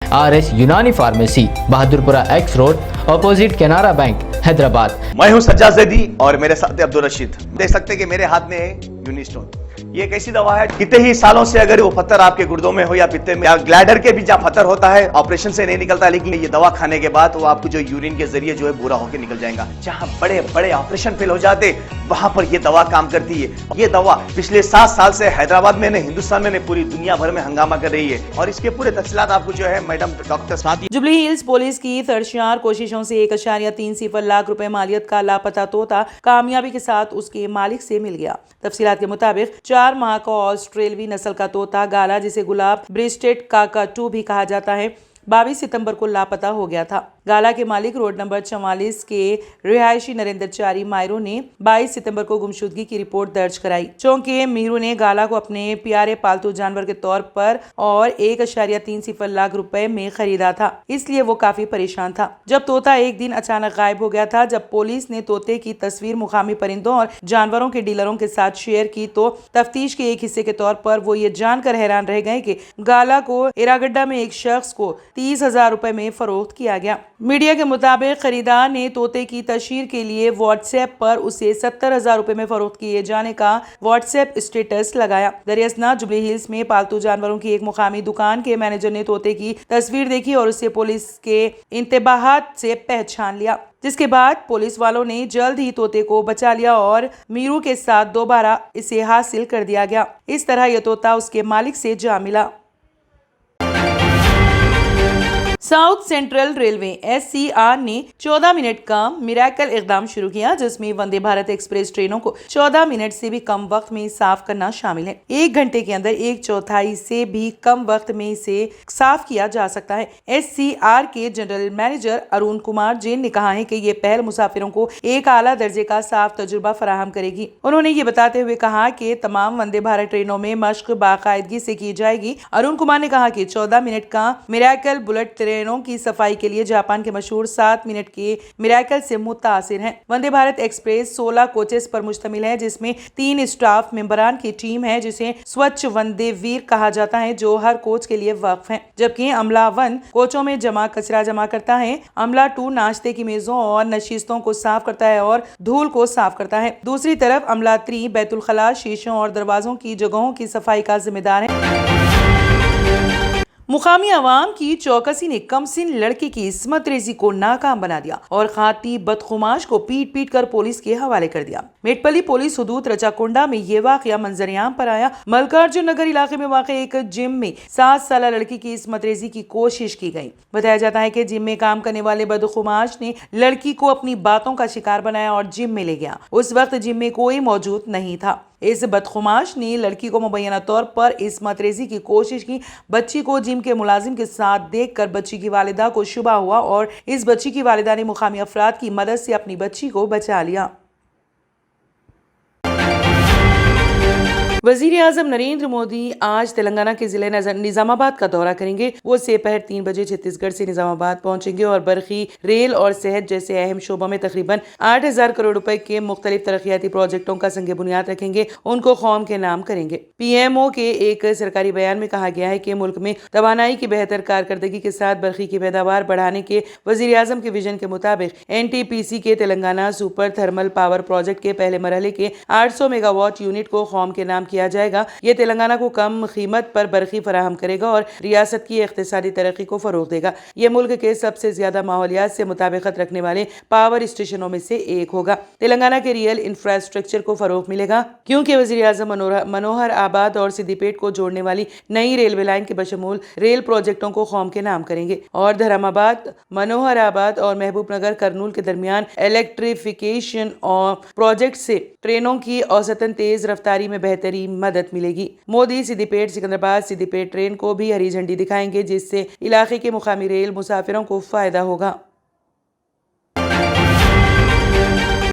RS यूनानी pharmacy, Bahadurpura x road, opposite Canara bank, Hyderabad. मैं हूं सज्जाद ज़ैदी और मेरे साथ अब्दुल रशीद। देख सकते हैं कि मेरे हाथ में है यूनिस्टोन। ये एक ऐसी दवा है, कितने ही सालों से अगर वो पत्थर आपके गुर्दों में हो या पित्ते में या ग्लैडर के भी जहाँ पत्थर होता है, ऑपरेशन से नहीं निकलता, लेकिन ये दवा खाने के बाद वो आपको जो यूरिन के जरिए जो है बुरा होकर निकल जाएगा। जहाँ बड़े बड़े ऑपरेशन फेल हो जाते, वहां पर ये दवा काम करती है। ये दवा पिछले 7 साल से हैदराबाद में, हिंदुस्तान में, पूरी दुनिया भर में हंगामा कर रही है और इसके पूरे तफसीलात आपको जो है मैडम डॉक्टर साथी। जुबली हिल्स पुलिस की तरशियार कोशिशों से 1.3 लाख रुपए मालियत का लापता तोता कामयाबी के साथ उसके मालिक से मिल गया। तफसीलात के मुताबिक 4 माह का ऑस्ट्रेलवी नस्ल का तोता गाला, जिसे गुलाब ब्रिस्टेड काकाटू भी कहा जाता है, 22 सितंबर को लापता हो गया था। गाला के मालिक रोड नंबर 44 के रिहायशी नरेंद्रचारी मायरो ने 22 सितंबर को गुमशुदगी की रिपोर्ट दर्ज कराई। चौंके मीरू ने गाला को अपने प्यारे पालतू जानवर के तौर पर और 1.3 लाख रुपए में खरीदा था, इसलिए वो काफी परेशान था। जब तोता एक दिन अचानक गायब हो गया था, जब पुलिस ने तोते की तस्वीर मुकामी परिंदों और जानवरों के डीलरों के साथ शेयर की, तो तफ्तीश के एक हिस्से के तौर पर वो ये जानकर हैरान रह गए कि गाला को इरागड्डा में एक शख्स को 30,000 रुपए में फरोख्त किया गया। मीडिया के मुताबिक खरीदार ने तोते की तशहीर के लिए व्हाट्सएप पर उसे 70,000 रुपए में फरोख्त किए जाने का व्हाट्सएप स्टेटस लगाया। दरियासना जुबली हिल्स में पालतू जानवरों की एक मुकामी दुकान के मैनेजर ने तोते की तस्वीर देखी और उसे पुलिस के इंतबाहात से पहचान लिया, जिसके बाद पुलिस वालों ने जल्द ही तोते को बचा लिया और मीरू के साथ दोबारा इसे हासिल कर दिया गया। इस तरह यह तोता उसके मालिक से जा मिला। साउथ सेंट्रल रेलवे SCR ने 14 मिनट का मिरेकल इकदाम शुरू किया, जिसमें वंदे भारत एक्सप्रेस ट्रेनों को 14 मिनट से भी कम वक्त में साफ करना शामिल है। 1 घंटे के अंदर 1/4 से भी कम वक्त में इसे साफ किया जा सकता है। SCR के जनरल मैनेजर अरुण कुमार जैन ने कहा है कि ये पहल मुसाफिरों को एक आला दर्जे का साफ तजुर्बा फराहम करेगी। उन्होंने ये बताते हुए कहा कि तमाम वंदे भारत ट्रेनों में मश्क बाकायदगी से की जाएगी। अरुण कुमार ने कहा कि 14 मिनट का मिरेकल बुलेट ट्रेनों की सफाई के लिए जापान के मशहूर 7 मिनट के मिरेकल से मुतासिर है। वंदे भारत एक्सप्रेस 16 कोचेस पर मुश्तमिल है, जिसमें 3 स्टाफ मेंबरान की टीम है, जिसे स्वच्छ वंदे वीर कहा जाता है, जो हर कोच के लिए वक्फ है। जबकि अमला 1 कोचों में कचरा जमा करता है। अमला 2 नाश्ते की मेजों और नशीस्तों को साफ करता है और धूल को साफ करता है। दूसरी तरफ अमला 3 बैतुल खला, शीशों और दरवाजों की जगहों की सफाई का जिम्मेदार है। मुकामी अवाम की चौकसी ने कमसिन लड़के की इस्मत रेजी को नाकाम बना दिया और खाती बदखुमाश को पीट पीट कर पुलिस के हवाले कर दिया। मेटपल्ली पुलिस हुदूद रचाकुंडा में ये वाकया मंजरियाम पर आया। मल्लिकार्जुन नगर इलाके में वाक़े एक जिम में 7 साल लड़की की इस्मत रेजी की कोशिश की गई। बताया जाता है कि जिम में काम करने वाले बदखुमाश ने लड़की को अपनी बातों का शिकार बनाया और जिम में ले गया। उस वक्त जिम में कोई मौजूद नहीं था। इस बदखुमाश ने लड़की को मुबैना तौर पर इस्मत रेजी की कोशिश की। बच्ची को जिम के मुलाजिम के साथ देखकर बच्ची की वालिदा को शुबा हुआ और इस बच्ची की वालिदा ने मुकामी अफराद की मदद से अपनी बच्ची को बचा लिया। वजीर आजम नरेंद्र मोदी आज तेलंगाना के जिले निजामाबाद का दौरा करेंगे। वो दोपहर 3 बजे छत्तीसगढ़ से निजामाबाद पहुंचेंगे और बरखी, रेल और सेहत जैसे अहम शोबों में तकरीबन 8,000 करोड़ रुपए के मुख्तलिफ तरक्याती प्रोजेक्टों का संग बुनियाद रखेंगे। उनको कौम के नाम करेंगे। PMO के एक सरकारी बयान में कहा गया है कि मुल्क में तवानाई की बेहतर कारकर्दगी के साथ बरखी की पैदावार बढ़ाने के वजीर आजम के विजन के मुताबिक NTPC के Telangana super thermal power project के पहले मरहले के 800 मेगावाट यूनिट को कौम के नाम किया जाएगा। ये तेलंगाना को कम कीमत पर बरखी फराहम करेगा और रियासत की इक्तिसादी तरक्की को फरोग देगा। ये मुल्क के सबसे ज्यादा माहौलियात से मुताबिकत रखने वाले पावर स्टेशनों में से एक होगा। तेलंगाना के रियल इंफ्रास्ट्रक्चर को फरोग मिलेगा, क्योंकि वजीर आजम मनोहर आबाद और सिद्दीपेट को जोड़ने वाली नई रेलवे लाइन के बशमूल रेल प्रोजेक्टों को कौम के नाम करेंगे और धर्माबाद, मनोहर आबाद और महबूब नगर करनूल के दरमियान इलेक्ट्रिफिकेशन और प्रोजेक्ट से ट्रेनों की औसतन तेज रफ्तारी में बेहतरी मदद मिलेगी। मोदी सिद्दीपेट ट्रेन को भी हरी झंडी दिखाएंगे, जिससे इलाके के मुकामी रेल मुसाफिरों को फायदा होगा।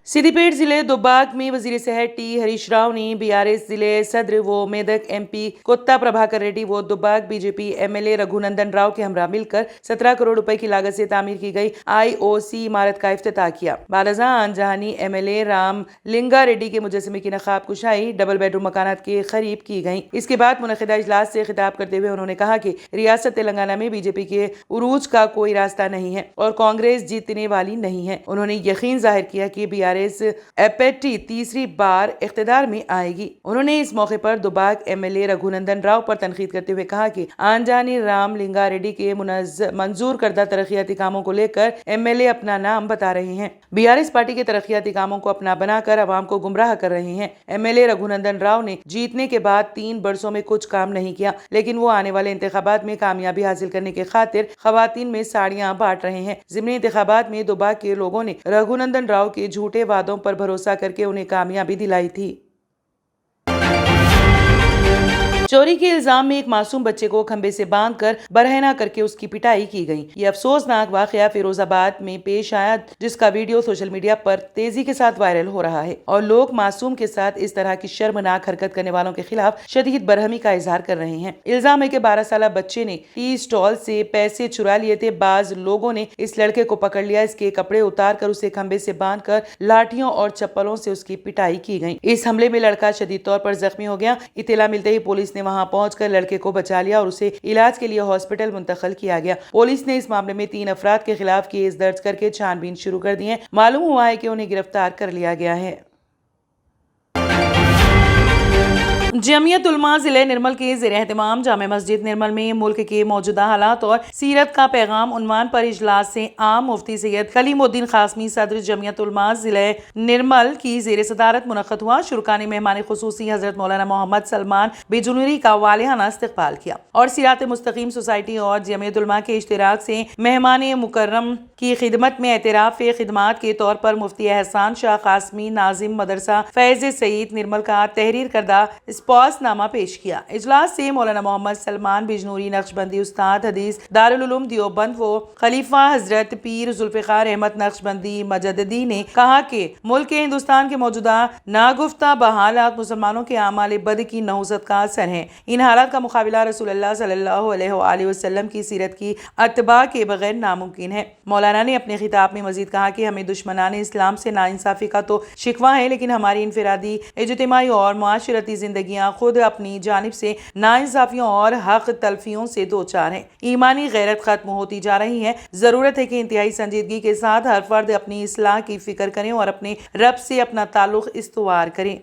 सिद्दीपेट जिले दुब्बाक में वजीर सेहत टी हरीश राव ने बीआरएस जिले सदर व मेदक एमपी कोत्ता प्रभाकर रेड्डी व दुब्बाक बीजेपी एमएलए रघुनंदन राव के हमरा मिलकर 17 करोड़ रुपए की लागत से तामीर की गई आईओसी इमारत का इफ्तिताह किया। बालाजा अनजहानी एमएलए राम लिंगा रेड्डी के मुजस्समे की नकाब कुशाई डबल बेडरूम मकानात के करीब की गई। इसके बाद मुनक़िदा इजलास से खिताब करते हुए उन्होंने कहा कि रियासत तेलंगाना में बीजेपी के उरूज का कोई रास्ता नहीं है और कांग्रेस जीतने वाली नहीं है। उन्होंने यकीन जाहिर किया कि बीआरएस एपेटी तीसरी बार इख्तिदार में आएगी। उन्होंने इस मौके पर दुब्बाक एमएलए रघुनंदन राव पर तनकीद करते हुए कहा कि अनजानी राम लिंगा रेड्डी के मंजूर करदा तरक्याती कामों को लेकर एमएलए अपना नाम बता रहे हैं। बीआरएस पार्टी के तरक्याती कामों को अपना बनाकर अवाम को गुमराह कर रहे हैं। एमएलए रघुनंदन राव ने जीतने के बाद 3 बरसों में कुछ काम नहीं किया, लेकिन वो आने वाले इंतखाबात में कामयाबी हासिल करने के खातिर खवातीन में साड़ियां बांट रहे हैं। ज़िमनी इंतखाबात में दुब्बाक के लोगों ने रघुनंदन राव के झूठे वादों पर भरोसा करके उन्हें कामयाबी दिलाई थी। चोरी के इल्जाम में एक मासूम बच्चे को खंबे से बांधकर बरहना करके उसकी पिटाई की गई। ये अफसोसनाक वाकया फिरोजाबाद में पेश आया, जिसका वीडियो सोशल मीडिया पर तेजी के साथ वायरल हो रहा है और लोग मासूम के साथ इस तरह की शर्मनाक हरकत करने वालों के खिलाफ शदीद बरहमी का इजहार कर रहे हैं। इल्जाम है कि 12 साल बच्चे ने टी स्टॉल से पैसे चुरा लिए थे। बाज लोगों ने इस लड़के को पकड़ लिया, इसके कपड़े उतार कर उसे खंबे से बांधकर लाठियों और चप्पलों से उसकी पिटाई की गई। इस हमले में लड़का शदीद तौर पर जख्मी हो गया। इत्तला मिलते ही पुलिस ने वहां पहुंचकर लड़के को बचा लिया और उसे इलाज के लिए हॉस्पिटल मुंतकिल किया गया। पुलिस ने इस मामले में 3 अफराद के खिलाफ केस दर्ज करके छानबीन शुरू कर दी है। मालूम हुआ है कि उन्हें गिरफ्तार कर लिया गया है। जमियत उलमा जिले निर्मल के ज़ेर एहतमाम जामे मस्जिद निर्मल में मुल्क के मौजूदा हालात और सीरत का पैगाम उन्वान पर इजलास से आम मुफ्ती सैयद कलीमुद्दीन खासमी सदर जमियत उलमा जिले निर्मल की ज़ेर सदारत मुनक़्क़द हुआ। शुरकानी मेहमान खुसूसी हज़रत मौलाना मोहम्मद सलमान बिजुनूरी का वालिहाना इस्तक़बाल किया और सिरात मुस्तकीम सोसाइटी और जमियत उलमा के इश्तिराक से मेहमान मुकर्रम की खिदमत में एतराफ़ खिदमात के तौर पर मुफ्ती एहसान शाह कासमी नाजिम मदरसा फैज़ सईद निर्मल का तहरीर करदा नामा पेश किया। इजलास से मौलाना मोहम्मद सलमान बिजनूरी नक्शबंदी उस्ताद हदीस दारुल उलूम देवबंद व खलीफा हजरत पीर जुल्फ़िकार अहमद नक्शबंदी मजददी ने कहा कि मुल्क के हिंदुस्तान के मौजूदा नागुफ्ता बहालात मुसलमानों के आमाल बद की नहुसत का असर है। इन हालात का मुकाबला रसूलुल्लाह सल्लल्लाहु अलैहि वसल्लम की सीरत की अत्बा के बगैर नामुमकिन है। मौलाना ने अपने खिताब में मजीद कहा कि हमें दुश्मनाने इस्लाम से नाइंसाफ़ी का तो शिकवा है, लेकिन हमारी इनफरादी इज्तिमाई और माशरती जिंदगियाँ खुद अपनी जानिब से नाइंसाफियों और हक तलफियों से दो चार हैं। ईमानी गैरत खत्म होती जा रही है। जरूरत है कि इंतहाई संजीदगी के साथ हर फर्द अपनी इस्लाह की फिक्र करें और अपने रब से अपना ताल्लुक इस्तवार करें।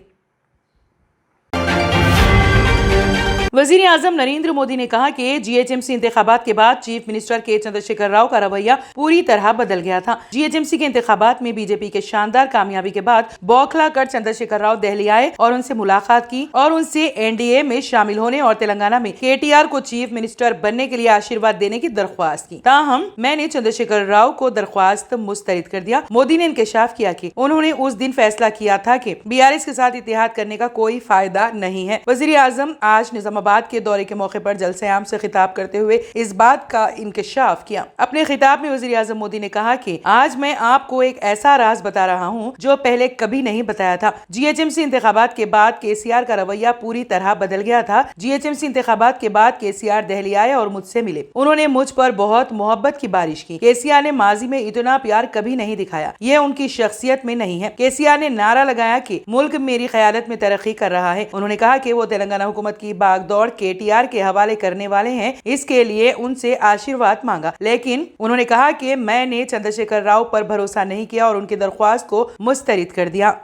वज़ीर आज़म नरेंद्र मोदी ने कहा कि जीएचएमसी इंतखाबात के बाद चीफ मिनिस्टर के चंद्रशेखर राव का रवैया पूरी तरह बदल गया था। जीएचएमसी के इंतखाबात में बीजेपी के शानदार कामयाबी के बाद बौखला कर चंद्रशेखर राव दिल्ली आए और उनसे मुलाकात की और उनसे एनडीए में शामिल होने और तेलंगाना में केटीआर को चीफ मिनिस्टर बनने के लिए आशीर्वाद देने की दरख्वास्त की। ताहम मैंने चंद्रशेखर राव को दरख्वास्त मुस्तरद कर दिया। मोदी ने इंकशाफ किया कि उन्होंने उस दिन फैसला किया था कि बीआरएस के साथ इत्तेहाद करने का कोई फायदा नहीं है। वज़ीर आज़म आज निजामाबाद के दौरे के मौके पर जलसे आम से खिताब करते हुए इस बात का इंकशाफ किया। अपने खिताब में वज़ीर आज़म मोदी ने कहा कि आज मैं आपको एक ऐसा राज बता रहा हूं जो पहले कभी नहीं बताया था। जीएचएमसी इंतखाबात के बाद केसीआर का रवैया पूरी तरह बदल गया था। जीएचएमसी इंतखाबात के बाद केसीआर दिल्ली आए और मुझसे मिले। उन्होंने मुझ पर बहुत मोहब्बत की बारिश की। केसीआर ने माजी में इतना प्यार कभी नहीं दिखाया, यह उनकी शख्सियत में नहीं है। केसीआर ने नारा लगाया कि मुल्क मेरी क़यादत में तरक्की कर रहा है। उन्होंने कहा कि वो तेलंगाना हुकूमत की बागदौड़ केटीआर के हवाले करने वाले हैं, इसके लिए उनसे आशीर्वाद मांगा, लेकिन उन्होंने कहा कि मैंने चंद्रशेखर राव पर भरोसा नहीं किया और उनकी दरख्वास्त को मुस्तरद कर दिया।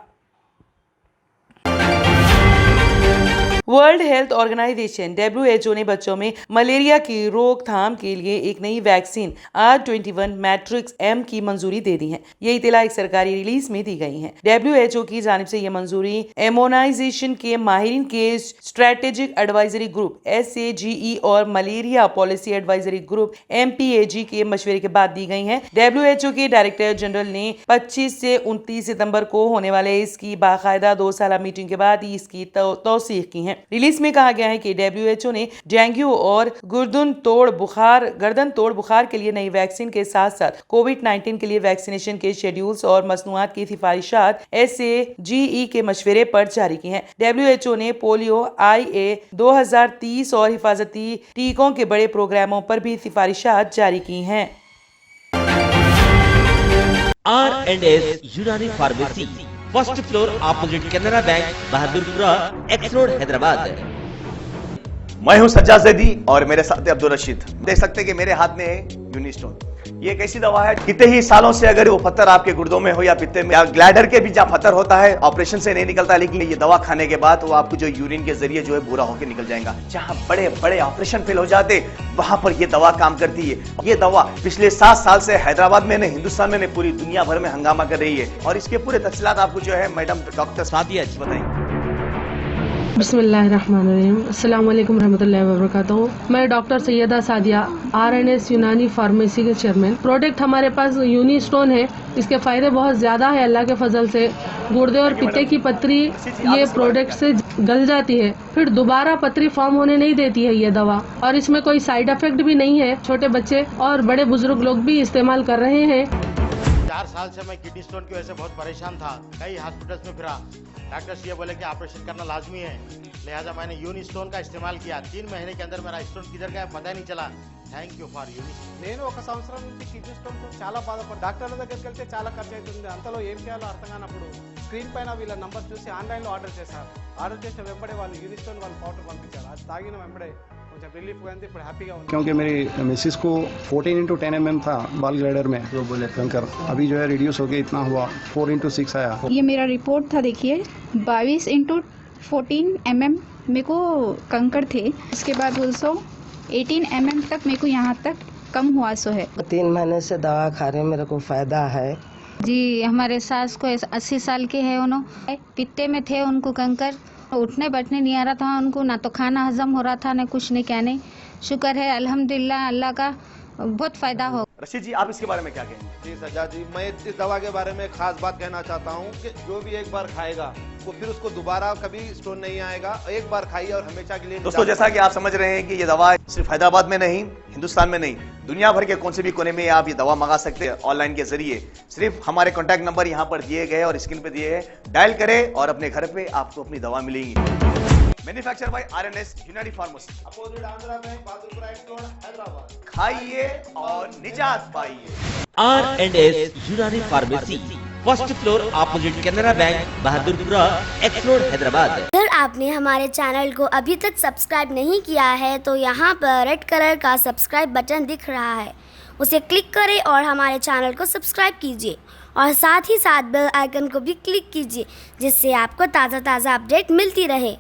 वर्ल्ड हेल्थ ऑर्गेनाइजेशन WHO ने बच्चों में मलेरिया की रोकथाम के लिए एक नई वैक्सीन R21 मैट्रिक्स M की मंजूरी दे दी है। ये इत्तला एक सरकारी रिलीज में दी गई है। WHO की जानिब से ये मंजूरी इम्यूनाइजेशन के माहिरीन के स्ट्रेटेजिक एडवाइजरी ग्रुप SAGE और malaria policy advisory group MPAG के मशवरे के बाद दी गई है। WHO के डायरेक्टर जनरल ने 25 से 29 सितंबर को होने वाले इसकी बाकायदा 2 साला मीटिंग के बाद इसकी तौसीक की है। रिलीज में कहा गया है कि WHO ने डेंगू और गर्दन तोड़ बुखार के लिए नई वैक्सीन के साथ साथ कोविड-19 के लिए वैक्सीनेशन के शेड्यूल्स और मसनूआत की सिफारिशात SAGE के मशवरे पर जारी की हैं। WHO ने पोलियो IA 2030 और हिफाजती टीकों के बड़े प्रोग्रामों पर भी सिफारिशात जारी की हैं। R&S यूनानी pharmacy, first floor opposite Canara bank, Bahadurpura, X road, Hyderabad. मैं हूं सज्जाद ज़ैदी और मेरे साथ है अब्दुल रशीद। देख सकते हैं कि मेरे हाथ में है यूनिस्टोन। ये एक ऐसी दवा है, कितने ही सालों से अगर वो पत्थर आपके गुर्दों में हो या पित्ते में या ग्लैडर के भी जहाँ पत्थर होता है, ऑपरेशन से नहीं निकलता, लेकिन ये दवा खाने के बाद वो आपको जो यूरिन के जरिए जो है बुरा होकर निकल जाएगा। जहाँ बड़े बड़े ऑपरेशन फेल हो जाते वहां पर ये दवा काम करती है। ये दवा पिछले 7 साल से हैदराबाद में नहीं, हिंदुस्तान में नहीं, पूरी दुनिया भर में हंगामा कर रही है। और इसके पूरे तफसीलात आपको जो है मैडम डॉक्टर सादिया जी बताएंगे। बिस्मिल्लाहिर्रहमानिर्रहीम, अस्सलाम वालेकुम रहमतुल्लाहि व बरकातुहू। मैं डॉक्टर सैयदा सादिया, R&S यूनानी फार्मेसी के चेयरमैन। प्रोडक्ट हमारे पास यूनिस्टोन है। इसके फायदे बहुत ज्यादा है अल्लाह के फजल से। गुर्दे और पित्ते की पथरी ये प्रोडक्ट से गल जाती है, फिर दोबारा पथरी फॉर्म होने नहीं देती है ये दवा। और इसमें कोई साइड इफेक्ट भी नहीं है। छोटे बच्चे और बड़े बुजुर्ग लोग भी इस्तेमाल कर रहे हैं। 4 साल से मैं किडनी स्टोन की वजह से बहुत परेशान था। कई हॉस्पिटल्स में फिरा, डॉक्टर्स ये बोले कि ऑपरेशन करना लाजमी है, लिहाजा मैंने यूनिस्टोन का इस्तेमाल किया। 3 महीने के अंदर मेरा स्टोन किधर गया पता नहीं चला। థ్యాంక్ యూ ఫర్ యూనిస్టోన్. నేను 1 సంవత్సరం నుంచి కిడ్నీ స్టోన్తో చాలా బాధపడ్డా. డాక్టర్ల దగ్గరికి వెళ్తే చాలా ఖర్చు అవుతుంది. అంతలో ఏం చేయాలో అర్థం కానప్పుడు స్క్రీన్ పైన వీళ్ళ నంబర్ చూసి ఆన్లైన్లో ఆర్డర్ చేశారు. ఆర్డర్ చేసిన వెంబడే వాళ్ళు యూనిస్టోన్ వాళ్ళు పౌడర్ పంపించారు. అది తాగిన వెంబడే కొంచెం రిలీఫ్ గా ఉంది. ఇప్పుడు హ్యాపీగా ఉంది. क्योंकि मेरी मिसिस को 14x10 mm था बाल ग्लाइडर में, जो बोले कंकर, अभी जो है रिड्यूस होके इतना हुआ 4x6 आया। ये मेरा रिपोर्ट था, देखिए 22x14 mm मेरे को कंकड़ थे। उसके बाद 18 mm तक मेरे को यहाँ तक कम हुआ सो है। 3 महीने से दवा खा रहे हैं, मेरे को फायदा है जी। हमारे सास को 80 साल के है, उन्होंने पित्ते में थे, उनको कंकर, उठने बैठने नहीं आ रहा था उनको, ना तो खाना हजम हो रहा था, ना कुछ नहीं, क्या नहीं। शुक्र है अल्हम्दुलिल्लाह, अल्लाह का बहुत फायदा हो। रशीद जी, आप इसके बारे में क्या कहेंगे? जी सज्जाद जी, मैं इस दवा के बारे में खास बात कहना चाहता हूँ कि जो भी एक बार खाएगा वो फिर उसको दोबारा कभी स्टोन नहीं आएगा। एक बार खाइए और हमेशा के लिए। दोस्तों, जैसा कि आप समझ रहे हैं कि ये दवा सिर्फ हैदराबाद में नहीं, हिंदुस्तान में नहीं, दुनिया भर के कौन से भी कोने में आप ये दवा मंगा सकते हैं ऑनलाइन के जरिए। सिर्फ हमारे कॉन्टैक्ट नंबर यहाँ पर दिए गए और स्क्रीन पे दिए हैं, डायल करें और अपने घर पे आपको अपनी दवा मिलेगी। मैन्युफैक्चर बाय R&S यूनानी pharmacy, opposite Andhra bank, Bahadurpura, X road, Hyderabad. खाइए और निजात पाइए। R&S यूनानी pharmacy, first floor opposite Canara bank, Bahadurpura, X road, Hyderabad. अगर आपने हमारे चैनल को अभी तक सब्सक्राइब नहीं किया है तो यहाँ पर रेड कलर का सब्सक्राइब बटन दिख रहा है, उसे क्लिक करें और हमारे चैनल को सब्सक्राइब कीजिए और साथ ही साथ बेल आइकन को भी क्लिक कीजिए, जिससे आपको ताज़ा अपडेट मिलती रहे।